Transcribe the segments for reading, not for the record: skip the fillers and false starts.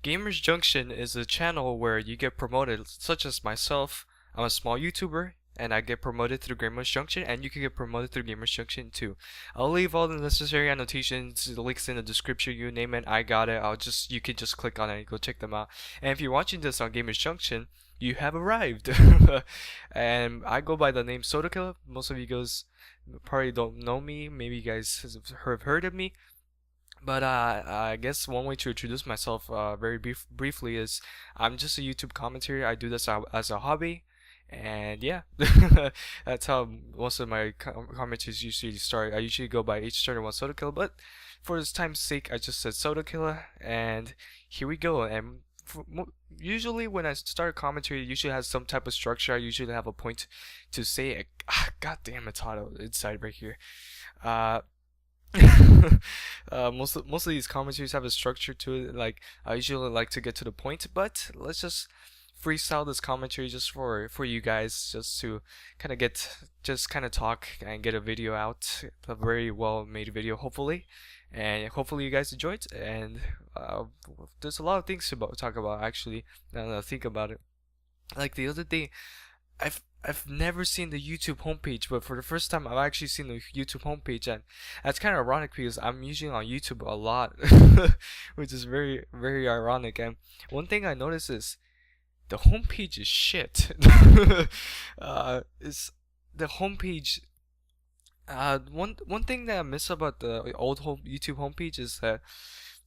Gamers Junction is a channel where you get promoted, such as myself. I'm a small YouTuber, and I get promoted through Gamers Junction, and you can get promoted through Gamers Junction too. I'll leave all the necessary annotations, the links in the description. You name it, I got it. You can just click on it and go check them out. And if you're watching this on Gamers Junction, you have arrived. And I go by the name Soda Killer. Most of you guys probably don't know me. Maybe you guys have heard of me. But I guess one way to introduce myself very briefly is I'm just a YouTube commentator. I do this as a hobby, and yeah, that's how most of my commentaries usually start. I usually go by H31 Soda Killer, but for this time's sake, I just said Soda Killer, and here we go. And usually when I start a commentary, it usually has some type of structure. I usually have a point to say. God damn, it's hot inside right here. Uh, most of these commentaries have a structure to it. Like I usually like to get to the point, but let's just freestyle this commentary just for you guys, just to kind of talk and get a video out, a very well made video, hopefully, and hopefully you guys enjoy it. And there's a lot of things to talk about actually. Now that I think about it, like the other day, I've never seen the YouTube homepage, but for the first time I've actually seen the YouTube homepage, and that's kind of ironic because I'm usually on YouTube a lot, which is very ironic. And one thing I noticed is the homepage is shit. Is the homepage. One thing that I miss about the old YouTube homepage is that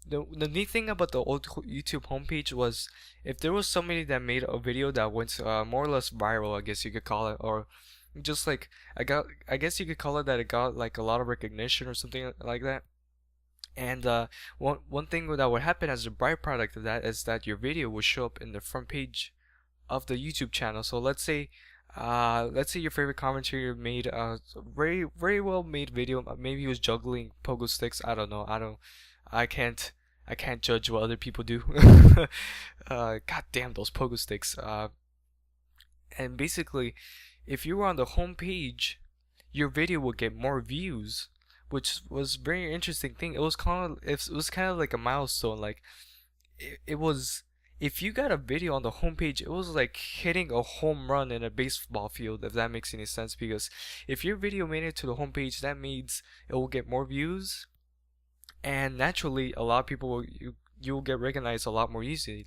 the neat thing about the old YouTube homepage was if there was somebody that made a video that went more or less viral, I guess you could call it, or just like I guess you could call it that it got like a lot of recognition or something like that. And one thing that would happen as a byproduct of that is that your video would show up in the front page of the YouTube channel. So let's say your favorite commentator made a very well made video. Maybe he was juggling pogo sticks. I don't know. I can't judge what other people do. God damn those pogo sticks. And basically, if you were on the home page, your video would get more views, which was very interesting thing. It was kind of like a milestone. Like it was. If you got a video on the homepage, it was like hitting a home run in a baseball field, if that makes any sense. Because if your video made it to the homepage, that means it will get more views, and naturally a lot of people you'll get recognized a lot more easily.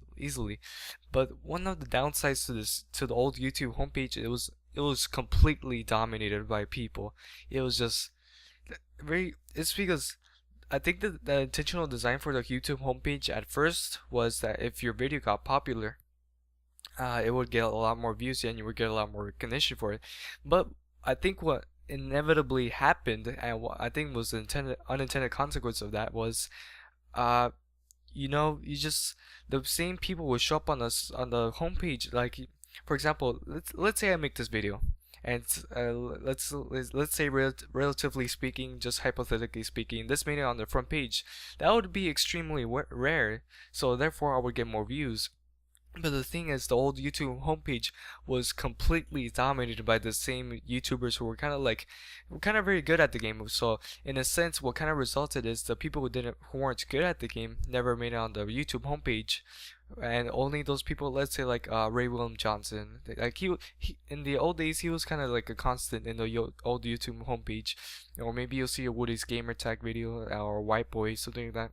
But one of the downsides to the old YouTube homepage, it was completely dominated by people. It was just it's because I think that the intentional design for the YouTube homepage at first was that if your video got popular, it would get a lot more views and you would get a lot more recognition for it. But I think what inevitably happened, and what I think was the unintended consequence of that was, uh, you just the same people will show up on the homepage. Like, for example, let's say I make this video, and let's say relatively speaking, just hypothetically speaking, this made it on the front page. That would be extremely rare, so therefore I would get more views. But the thing is, the old YouTube homepage was completely dominated by the same YouTubers who were kind of very good at the game. So in a sense, what kind of resulted is the people who weren't good at the game never made it on the YouTube homepage, and only those people, let's say like Ray William Johnson, like he in the old days he was kind of like a constant in the old YouTube homepage, or maybe you'll see a Woody's Gamer Tag video or White Boy, something like that.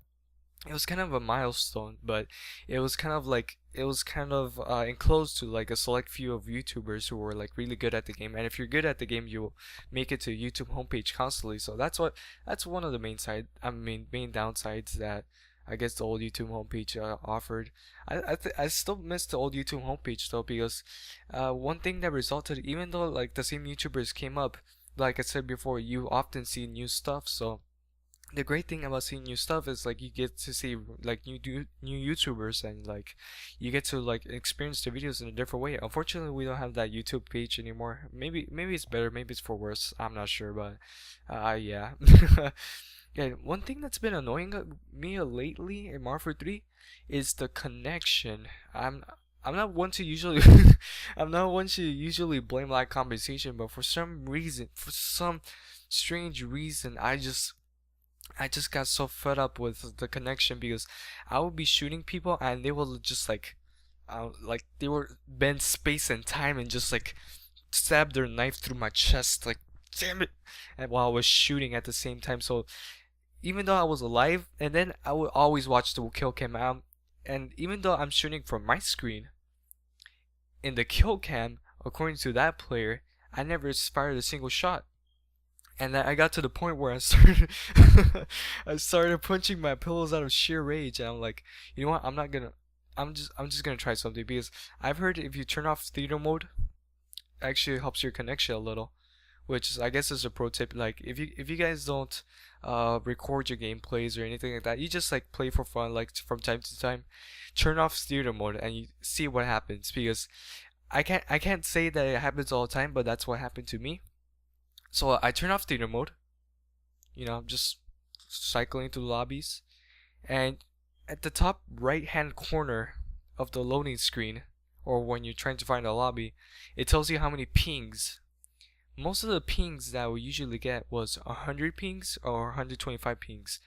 It was kind of a milestone, but it was kind of enclosed to like a select few of YouTubers who were like really good at the game. And if you're good at the game, you'll make it to YouTube homepage constantly. So that's one of the main downsides that I guess the old YouTube homepage offered. I still miss the old YouTube homepage though, because one thing that resulted, even though like the same YouTubers came up, like I said before, you often see new stuff. So the great thing about seeing new stuff is like you get to see like new YouTubers, and like you get to like experience the videos in a different way. Unfortunately, we don't have that YouTube page anymore. Maybe it's better, maybe it's for worse. I'm not sure, but yeah. Yeah, one thing that's been annoying me lately in Marvel 3 is the connection. I'm not one to usually I'm not one to usually blame lag compensation, but for some strange reason, I just got so fed up with the connection because I would be shooting people and they will just like they were bend space and time and just like stab their knife through my chest, like damn it, and while I was shooting at the same time. So even though I was alive, and then I would always watch the kill cam out, and even though I'm shooting from my screen, in the kill cam, according to that player, I never fired a single shot. And then I got to the point where I started I started punching my pillows out of sheer rage, and I'm like, you know what, I'm just gonna try something, because I've heard if you turn off theater mode, it actually helps your connection a little, which is, I guess, is a pro tip. Like if you guys don't record your gameplays or anything like that, you just like play for fun, like from time to time, turn off theater mode and you see what happens. Because I can't say that it happens all the time, but that's what happened to me. So I turn off theater mode, I'm just cycling through lobbies, and at the top right hand corner of the loading screen, or when you're trying to find a lobby, it tells you how many pings. Most of the pings that we usually get was 100 pings or 125 pings,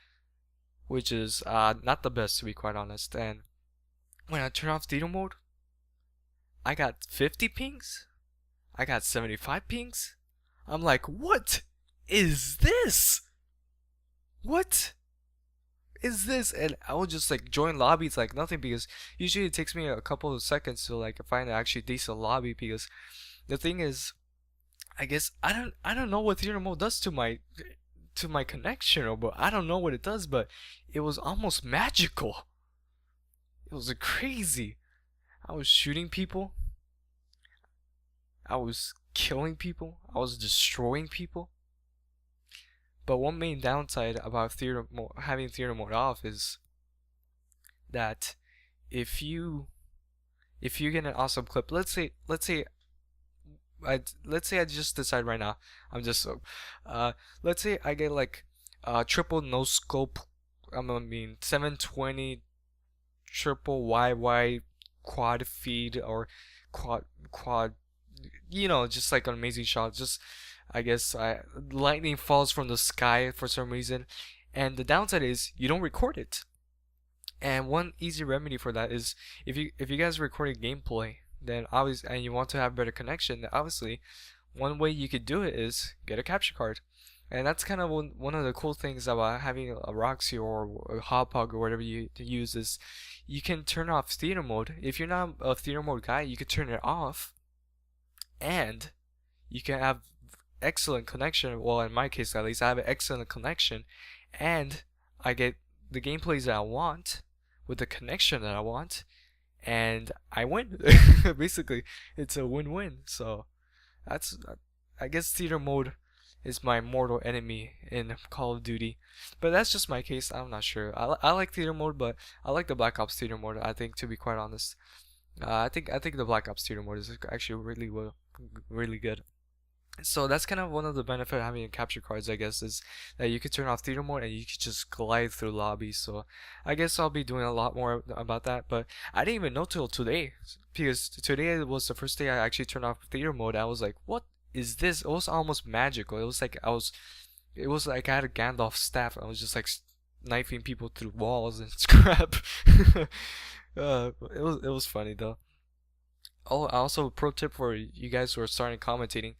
which is not the best, to be quite honest. And when I turn off theater mode, I got 50 pings, I got 75 pings. I'm like, what is this? What is this? And I will just like join lobbies like nothing, because usually it takes me a couple of seconds to like find an actually decent lobby. Because the thing is, I guess I don't know what theater mode does to my connection, but I don't know what it does, but it was almost magical. It was crazy. I was shooting people, I was killing people, I was destroying people. But one main downside about having theater mode off is that if you get an awesome clip, let's say I just decide right now, let's say I get like triple no scope, 720 triple YY quad feed, or quad, just like an amazing shot. Just, I guess, lightning falls from the sky for some reason, and the downside is you don't record it. And one easy remedy for that is, if you guys record a gameplay, then obviously, and you want to have better connection, then obviously one way you could do it is get a capture card. And that's kind of one of the cool things about having a Roxy or a Hopog or whatever you use, is you can turn off theater mode. If you're not a theater mode guy, you can turn it off, and you can have excellent connection. Well, in my case at least, I have an excellent connection, and I get the gameplays that I want with the connection that I want, and I win. Basically, it's a win-win. So that's, I guess, theater mode is my mortal enemy in Call of Duty. But that's just my case. I'm not sure. I like theater mode, but I like the Black Ops theater mode, I think, to be quite honest. I think the Black Ops theater mode is actually really good. So that's kind of one of the benefits of having capture cards, I guess, is that you could turn off theater mode and you could just glide through lobbies. So I guess I'll be doing a lot more about that, but I didn't even know till today, because today was the first day I actually turned off theater mode. I was like, what is this? It was almost magical. It was like I had a Gandalf staff. I was just like knifing people through walls and scrap. It was funny though. Oh, also a pro tip for you guys who are starting commentating.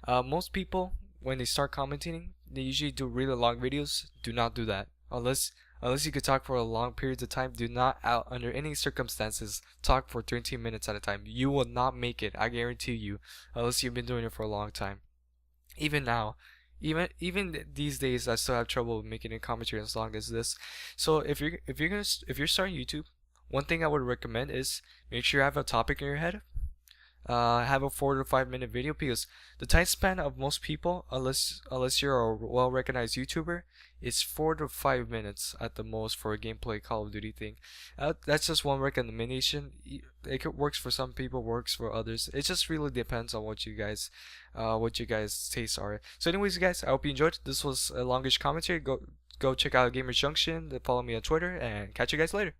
Most people, when they start commentating, they usually do really long videos. Do not do that. Unless you could talk for a long periods of time, do not, under any circumstances, talk for 13 minutes at a time. You will not make it, I guarantee you, unless you've been doing it for a long time. Even now, even these days, I still have trouble making a commentary as long as this. So if you're starting YouTube, one thing I would recommend is make sure you have a topic in your head. Have a 4 to 5 minute video, because the time span of most people, unless you're a well-recognized YouTuber, is 4 to 5 minutes at the most for a gameplay Call of Duty thing. That's just one recommendation. Works for some people, works for others. It just really depends on what you guys tastes are. So anyways, guys, I hope you enjoyed. This was a longish commentary. Go check out Gamers Junction. Follow me on Twitter, and catch you guys later.